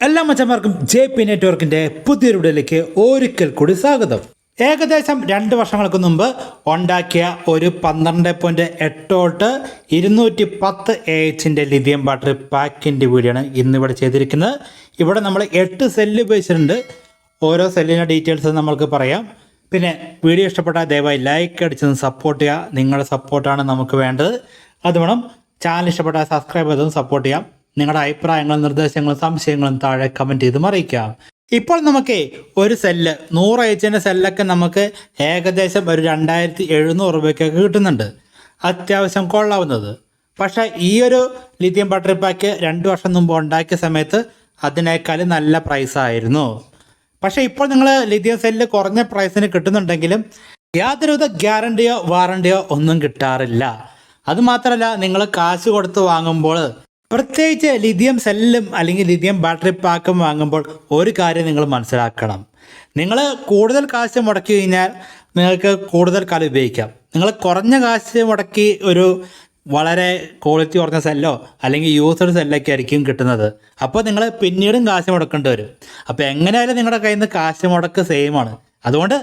എല്ലാ മച്ചന്മാർക്കും JP നെറ്റ്വർക്കിൻ്റെ പുതിയൊരു വീഡിയോയിലേക്ക് ഒരിക്കൽ കൂടി സ്വാഗതം. ഏകദേശം 2 വർഷങ്ങൾക്ക് മുമ്പ് ഉണ്ടാക്കിയ ഒരു 12.8 വോൾട്ട് 210 AH ലിഥിയം ബാറ്ററി പാക്കിൻ്റെ വീഡിയോ ആണ് ഇന്നിവിടെ ചെയ്തിരിക്കുന്നത്. ഇവിടെ നമ്മൾ 8 സെല്ല് ഉപയോഗിച്ചിട്ടുണ്ട്. ഓരോ സെല്ലിൻ്റെ ഡീറ്റെയിൽസ് നമ്മൾക്ക് പറയാം. പിന്നെ വീഡിയോ ഇഷ്ടപ്പെട്ടാൽ ദയവായി ലൈക്ക് അടിച്ചൊന്ന് സപ്പോർട്ട് ചെയ്യുക. നിങ്ങളുടെ സപ്പോർട്ടാണ് നമുക്ക് വേണ്ടത്. അതുവേണം ചാനൽ ഇഷ്ടപ്പെട്ടാൽ സബ്സ്ക്രൈബ് ചെയ്തൊന്ന് സപ്പോർട്ട് ചെയ്യാം. നിങ്ങളുടെ അഭിപ്രായങ്ങളും നിർദ്ദേശങ്ങളും സംശയങ്ങളും താഴെ കമൻറ്റ് ചെയ്ത് അറിയിക്കാം. ഇപ്പോൾ നമുക്ക് ഒരു സെല്ല് 100 AH സെല്ലൊക്കെ നമുക്ക് ഏകദേശം ഒരു 2700 രൂപയ്ക്കൊക്കെ കിട്ടുന്നുണ്ട്. അത്യാവശ്യം കൊള്ളാവുന്നത്. പക്ഷേ ഈ ഒരു ലിഥിയം ബാറ്ററി പാക്ക് 2 വർഷം മുമ്പ് ഉണ്ടാക്കിയ സമയത്ത് അതിനേക്കാൾ നല്ല പ്രൈസായിരുന്നു. പക്ഷേ ഇപ്പോൾ നിങ്ങൾ ലിഥിയം സെല്ല് കുറഞ്ഞ പ്രൈസിന് കിട്ടുന്നുണ്ടെങ്കിലും യാതൊരുവിധ ഗ്യാരണ്ടിയോ വാറണ്ടിയോ ഒന്നും കിട്ടാറില്ല. അതുമാത്രമല്ല, നിങ്ങൾ കാശ് കൊടുത്ത് വാങ്ങുമ്പോൾ, പ്രത്യേകിച്ച് ലിഥിയം സെല്ലും അല്ലെങ്കിൽ ലിഥിയം ബാറ്ററി പാക്കും വാങ്ങുമ്പോൾ ഒരു കാര്യം നിങ്ങൾ മനസ്സിലാക്കണം. നിങ്ങൾ കൂടുതൽ കാശ് മുടക്കി കഴിഞ്ഞാൽ നിങ്ങൾക്ക് കൂടുതൽ കാലം ഉപയോഗിക്കാം. നിങ്ങൾ കുറഞ്ഞ കാശ് മുടക്കി ഒരു വളരെ ക്വാളിറ്റി കുറഞ്ഞ സെല്ലോ അല്ലെങ്കിൽ യൂസ്ഡ് സെല്ലൊക്കെ ആയിരിക്കും കിട്ടുന്നത്. അപ്പോൾ നിങ്ങൾ പിന്നീടും കാശ് മുടക്കേണ്ടി വരും. അപ്പോൾ എങ്ങനെയായാലും നിങ്ങളുടെ കയ്യിൽ നിന്ന് കാശ് മുടക്ക് സെയിമാണ്. അതുകൊണ്ട്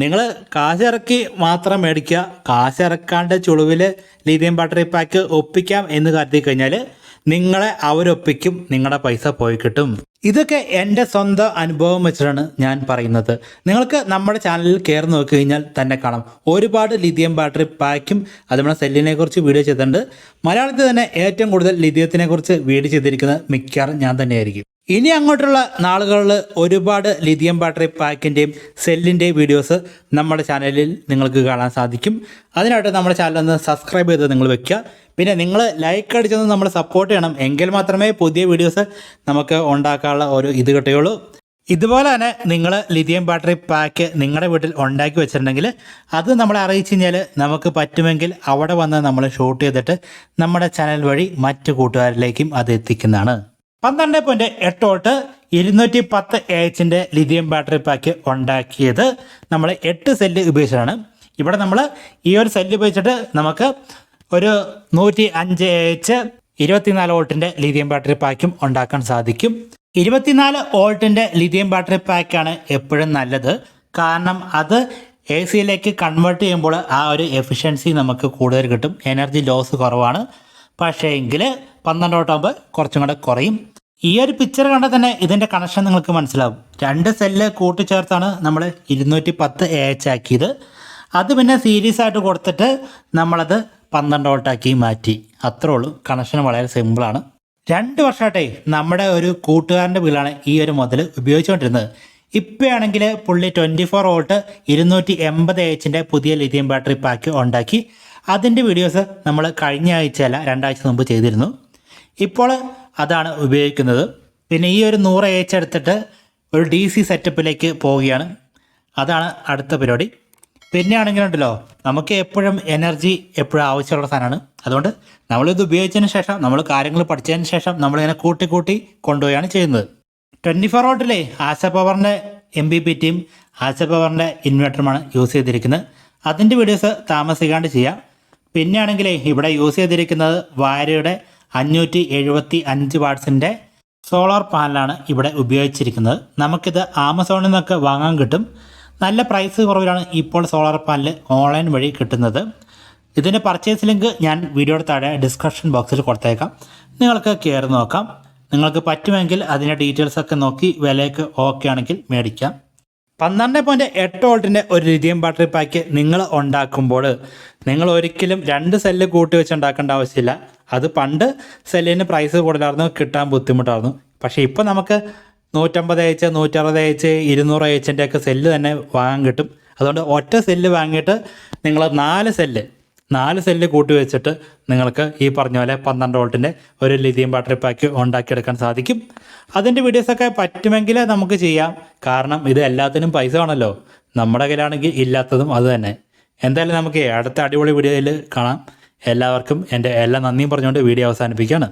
നിങ്ങൾ കാശ് ഇറക്കി മാത്രം മേടിക്കുക. കാശ് ഇറക്കാണ്ട് ചുളിവിൽ ലിഥിയം ബാറ്ററി പാക്ക് ഒപ്പിക്കാം എന്ന് കരുതി കഴിഞ്ഞാൽ നിങ്ങളെ അവരൊപ്പിക്കും, നിങ്ങളുടെ പൈസ പോയി കിട്ടും. ഇതൊക്കെ എൻ്റെ സ്വന്തം അനുഭവം വെച്ചിട്ടാണ് ഞാൻ പറയുന്നത്. നിങ്ങൾക്ക് നമ്മുടെ ചാനലിൽ കയറി നോക്കി കഴിഞ്ഞാൽ തന്നെ കാണാം. ഒരുപാട് ലിഥിയം ബാറ്ററി പാക്കും അതുപോലെ സെല്ലിനെ കുറിച്ച് വീഡിയോ ചെയ്തിട്ടുണ്ട്. മലയാളത്തിൽ തന്നെ ഏറ്റവും കൂടുതൽ ലിഥിയത്തിനെ കുറിച്ച് വീഡിയോ ചെയ്തിരിക്കുന്നത് മിക്കവാറും ഞാൻ തന്നെയായിരിക്കും. ഇനി അങ്ങോട്ടുള്ള നാളുകളിൽ ഒരുപാട് ലിഥിയം ബാറ്ററി പാക്കിൻ്റെയും സെല്ലിൻ്റെയും വീഡിയോസ് നമ്മുടെ ചാനലിൽ നിങ്ങൾക്ക് കാണാൻ സാധിക്കും. അതിനായിട്ട് നമ്മുടെ ചാനലൊന്ന് സബ്സ്ക്രൈബ് ചെയ്ത് നിങ്ങൾ വെക്കുക. പിന്നെ നിങ്ങൾ ലൈക്ക് അടിച്ചൊന്ന് നമ്മൾ സപ്പോർട്ട് ചെയ്യണം. എങ്കിൽ മാത്രമേ പുതിയ വീഡിയോസ് നമുക്ക് ഉണ്ടാക്കാനുള്ള ഒരു ഇത് കിട്ടുകയുള്ളൂ. ഇതുപോലെ തന്നെ നിങ്ങൾ ലിഥിയം ബാറ്ററി പാക്ക് നിങ്ങളുടെ വീട്ടിൽ ഉണ്ടാക്കി വെച്ചിട്ടുണ്ടെങ്കിൽ അത് നമ്മളെ അറിയിച്ചു കഴിഞ്ഞാൽ നമുക്ക് പറ്റുമെങ്കിൽ അവിടെ വന്ന് നമ്മൾ ഷൂട്ട് ചെയ്തിട്ട് നമ്മുടെ ചാനൽ വഴി മറ്റു കൂട്ടുകാരിലേക്കും അത് എത്തിക്കുന്നതാണ്. 12.8 volt 210 AH lithium battery pack ഉണ്ടാക്കിയത് നമ്മൾ 8 സെല്ല് ഉപയോഗിച്ചാണ്. ഇവിടെ നമ്മൾ ഈ ഒരു സെല്ല് ഉപയോഗിച്ചിട്ട് നമുക്ക് ഒരു 105 AH 24 വോൾട്ടിൻ്റെ ലിഥിയം ബാറ്ററി പാക്കും ഉണ്ടാക്കാൻ സാധിക്കും. 24 വോൾട്ടിൻ്റെ ലിഥിയം ബാറ്ററി പാക്കാണ് എപ്പോഴും നല്ലത്. കാരണം അത് AC കൺവേർട്ട് ചെയ്യുമ്പോൾ ആ ഒരു എഫിഷ്യൻസി നമുക്ക് കൂടുതൽ കിട്ടും. എനർജി ലോസ് കുറവാണ്. പക്ഷേ എങ്കിൽ 12 വോൾട്ട് ആകുമ്പോൾ കുറച്ചും കൂടെ കുറയും. ഈ ഒരു പിക്ചർ കണ്ടാൽ തന്നെ ഇതിൻ്റെ കണക്ഷൻ നിങ്ങൾക്ക് മനസ്സിലാവും. 2 സെല്ല് കൂട്ടിച്ചേർത്താണ് നമ്മൾ 210 AH ആക്കിയത്. അത് പിന്നെ സീരീസ് ആയിട്ട് കൊടുത്തിട്ട് നമ്മളത് 12 വോൾട്ടാക്കി മാറ്റി. അത്രേ ഉള്ളൂ. കണക്ഷൻ വളരെ സിമ്പിളാണ്. 2 വർഷമായിട്ടേ നമ്മുടെ ഒരു കൂട്ടുകാരൻ്റെ വീട്ടിലാണ് ഈ ഒരു മുതൽ ഉപയോഗിച്ചുകൊണ്ടിരുന്നത്. ഇപ്പോഴാണെങ്കിൽ പുള്ളി 24 വോൾട്ട് 280 AH പുതിയ ലിഥിയം ബാറ്ററി പാക്ക് ഉണ്ടാക്കി. അതിൻ്റെ വീഡിയോസ് നമ്മൾ കഴിഞ്ഞ ആഴ്ചയല്ല 2 ആഴ്ച മുമ്പ് ചെയ്തിരുന്നു. ഇപ്പോൾ അതാണ് ഉപയോഗിക്കുന്നത്. പിന്നെ ഈ ഒരു 100 AH എടുത്തിട്ട് ഒരു DC സെറ്റപ്പിലേക്ക് പോവുകയാണ്. അതാണ് അടുത്ത പരിപാടി. പിന്നെ ആണെങ്കിലുണ്ടല്ലോ, നമുക്ക് എപ്പോഴും എനർജി എപ്പോഴും ആവശ്യമുള്ള സാധനമാണ്. അതുകൊണ്ട് നമ്മളിത് ഉപയോഗിച്ചതിന് ശേഷം, നമ്മൾ കാര്യങ്ങൾ പഠിച്ചതിന് ശേഷം നമ്മളിങ്ങനെ കൂട്ടി കൊണ്ടുപോവുകയാണ് ചെയ്യുന്നത്. 24 വോൾട്ടിലെ ആശ പവറിൻ്റെ MPPTയും ആശ പവറിൻ്റെ ഇൻവെർട്ടറുമാണ് യൂസ് ചെയ്തിരിക്കുന്നത്. അതിൻ്റെ വീഡിയോസ് താമസിക്കാണ്ട് ചെയ്യാം. പിന്നെ ആണെങ്കിൽ ഇവിടെ യൂസ് ചെയ്തിരിക്കുന്നത് വാരയുടെ 575 വാട്ട്സിൻ്റെ സോളാർ പാനലാണ് ഇവിടെ ഉപയോഗിച്ചിരിക്കുന്നത്. നമുക്കിത് ആമസോണിൽ നിന്നൊക്കെ വാങ്ങാൻ കിട്ടും. നല്ല പ്രൈസ് കുറവിലാണ് ഇപ്പോൾ സോളാർ പാനൽ ഓൺലൈൻ വഴി കിട്ടുന്നത്. ഇതിൻ്റെ പർച്ചേസ് ലിങ്ക് ഞാൻ വീഡിയോയുടെ താഴെ ഡിസ്ക്രിപ്ഷൻ ബോക്സിൽ കൊടുത്തേക്കാം. നിങ്ങൾക്ക് കയറി നോക്കാം. നിങ്ങൾക്ക് പറ്റുമെങ്കിൽ അതിൻ്റെ ഡീറ്റെയിൽസൊക്കെ നോക്കി വിലയൊക്കെ ഓക്കെ ആണെങ്കിൽ മേടിക്കാം. 12.8 വോൾട്ടിൻ്റെ ഒരു ലിഥിയം ബാറ്ററി പാക്ക് നിങ്ങൾ ഉണ്ടാക്കുമ്പോൾ നിങ്ങൾ ഒരിക്കലും 2 സെല്ല് കൂട്ടി വെച്ച് ഉണ്ടാക്കേണ്ട ആവശ്യമില്ല. അത് പണ്ട് സെല്ലിന് പ്രൈസ് കൂടുതലായിരുന്നു, കിട്ടാൻ ബുദ്ധിമുട്ടായിരുന്നു. പക്ഷേ ഇപ്പോൾ നമുക്ക് 150 AH 160 AH 200 AH ഒക്കെ സെല്ല് തന്നെ വാങ്ങാൻ കിട്ടും. അതുകൊണ്ട് ഒറ്റ സെല്ല് വാങ്ങിയിട്ട് നിങ്ങൾ 4 സെല്ല് കൂട്ടി വെച്ചിട്ട് നിങ്ങൾക്ക് ഈ പറഞ്ഞ പോലെ 12 വോൾട്ടിൻ്റെ ഒരു ലിഥിയം ബാറ്ററി പാക്ക് ഉണ്ടാക്കിയെടുക്കാൻ സാധിക്കും. അതിൻ്റെ വീഡിയോസൊക്കെ പറ്റുമെങ്കിൽ നമുക്ക് ചെയ്യാം. കാരണം ഇത് എല്ലാത്തിനും പൈസ വേണമല്ലോ. നമ്മുടെ കയ്യിലാണെങ്കിൽ ഇല്ലാത്തതും അത് തന്നെ. എന്തായാലും നമുക്ക് അടുത്ത അടിപൊളി വീഡിയോയിൽ കാണാം. എല്ലാവർക്കും എൻ്റെ എല്ലാ നന്ദിയും പറഞ്ഞുകൊണ്ട് വീഡിയോ അവസാനിപ്പിക്കുകയാണ്.